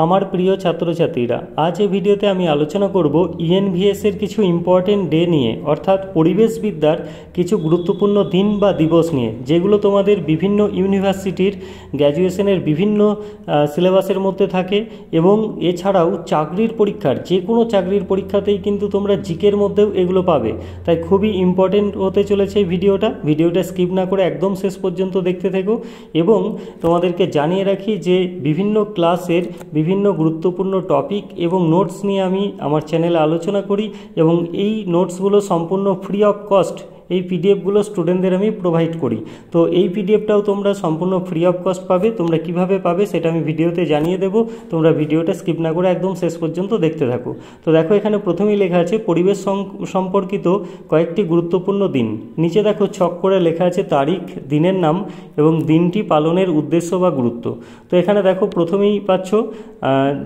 আমার প্রিয় ছাত্রছাত্রীরা, আজ এই ভিডিওতে আমি আলোচনা করব ইএনভিএস এর কিছু ইম্পর্টেন্ট ডে নিয়ে, অর্থাৎ পরিবেশবিদ্যার কিছু গুরুত্বপূর্ণ দিন বা দিবস নিয়ে, যেগুলো তোমাদের বিভিন্ন ইউনিভার্সিটির গ্র্যাজুয়েশনের বিভিন্ন সিলেবাসের মধ্যে থাকে এবং এছাড়াও চাকরির পরীক্ষার যে কোনো চাকরির পরীক্ষাতেই কিন্তু তোমরা জিকের মধ্যেও এগুলো পাবে। তাই খুবই ইম্পর্টেন্ট হতে চলেছে এই ভিডিওটা স্কিপ না করে একদম শেষ পর্যন্ত দেখতে থেকো। এবং তোমাদেরকে জানিয়ে রাখি যে বিভিন্ন ক্লাসের বিভিন্ন গুরুত্বপূর্ণ টপিক এবং নোটস নিয়ে আমি আমার চ্যানেলে আলোচনা করি এবং এই নোটসগুলো সম্পূর্ণ ফ্রি অফ কস্ট এই পিডিএফগুলো স্টুডেন্টদের আমি প্রোভাইড করি। তো এই পিডিএফটাও তোমরা সম্পূর্ণ ফ্রি অফ কস্ট পাবে। তোমরা কিভাবে পাবে সেটা আমি ভিডিওতে জানিয়ে দেবো। তোমরা ভিডিওটা স্কিপ না করে একদম শেষ পর্যন্ত দেখতে থাকো। তো দেখো, এখানে প্রথমেই লেখা আছে পরিবেশ সম্পর্কিত কয়েকটি গুরুত্বপূর্ণ দিন। নিচে দেখো ছক করে লেখা আছে তারিখ, দিনের নাম এবং দিনটি পালনের উদ্দেশ্য বা গুরুত্ব। তো এখানে দেখো প্রথমেই পাচ্ছ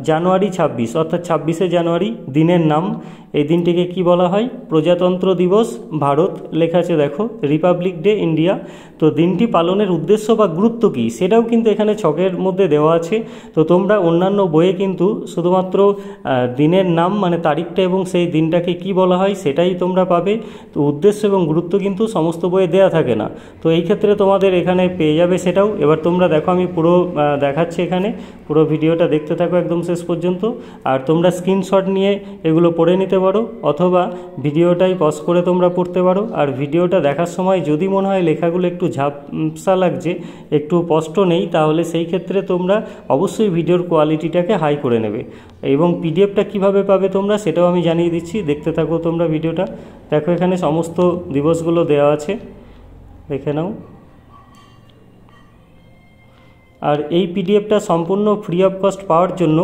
জানুয়ারি 26, অর্থাৎ 26শে জানুয়ারি। দিনের নাম, এই দিনটিকে কি বলা হয়? প্রজাতন্ত্র দিবস ভারত লেখা আছে দেখো, রিপাবলিক ডে ইন্ডিয়া। তো দিনটি পালনের উদ্দেশ্য বা গুরুত্ব কী সেটাও কিন্তু এখানে ছকের মধ্যে দেওয়া আছে। তো তোমরা অন্যান্য বইয়ে কিন্তু শুধুমাত্র দিনের নাম মানে তারিখটা এবং সেই দিনটাকে কি বলা হয় সেটাই তোমরা পাবে। তো উদ্দেশ্য এবং গুরুত্ব কিন্তু সমস্ত বইয়ে দেওয়া থাকে না। তো এই ক্ষেত্রে তোমাদের এখানে পেয়ে যাবে সেটাও। এবার তোমরা দেখো, আমি পুরো দেখাচ্ছি, এখানে পুরো ভিডিওটা দেখতে থাকো একদম শেষ পর্যন্ত। আর তোমরা স্ক্রিনশট নিয়ে এগুলো পড়ে নিতে পারো অথবা ভিডিওটাই পজ করে তোমরা পড়তে পারো। আর ভিডিওটা দেখার সময় যদি মনে হয় লেখাগুলো একটু ঝাপসা লাগছে, একটু স্পষ্ট নেই, তাহলে সেই ক্ষেত্রে তোমরা অবশ্যই ভিডিওর কোয়ালিটিটাকে হাই করে নেবে। এবং পিডিএফটা কিভাবে পাবে তোমরা সেটাও আমি জানিয়ে দিচ্ছি, দেখতে থাকো তোমরা ভিডিওটা। দেখো, এখানে সমস্ত দিবসগুলো দেওয়া আছে, দেখে নাও। আর এই পিডিএফটা সম্পূর্ণ ফ্রি অফ কস্ট পাওয়ার জন্য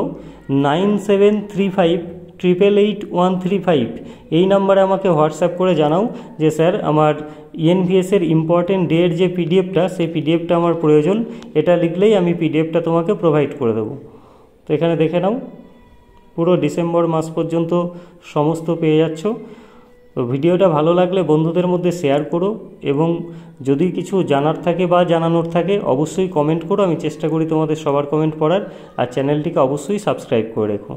9735888135 এই নাম্বারে আমাকে হোয়াটসঅ্যাপ করে জানাও যে স্যার আমার ইএনভিএসের ইম্পর্টেন্ট ডে এর যে পিডিএফটা সেই পিডিএফটা আমার প্রয়োজন। এটা লিখলেই আমি পিডিএফটা তোমাকে প্রোভাইড করে দেবো। তো এখানে দেখে নাও, পুরো ডিসেম্বর মাস পর্যন্ত সমস্ত পেয়ে যাচ্ছ। তো ভিডিওটা ভালো লাগলে বন্ধুদের মধ্যে শেয়ার করো এবং যদি কিছু জানার থাকে বা জানানোর থাকে অবশ্যই কমেন্ট করো। আমি চেষ্টা করি তোমাদের সবার কমেন্ট পড়ার। আর চ্যানেলটিকে অবশ্যই সাবস্ক্রাইব করে রেখো।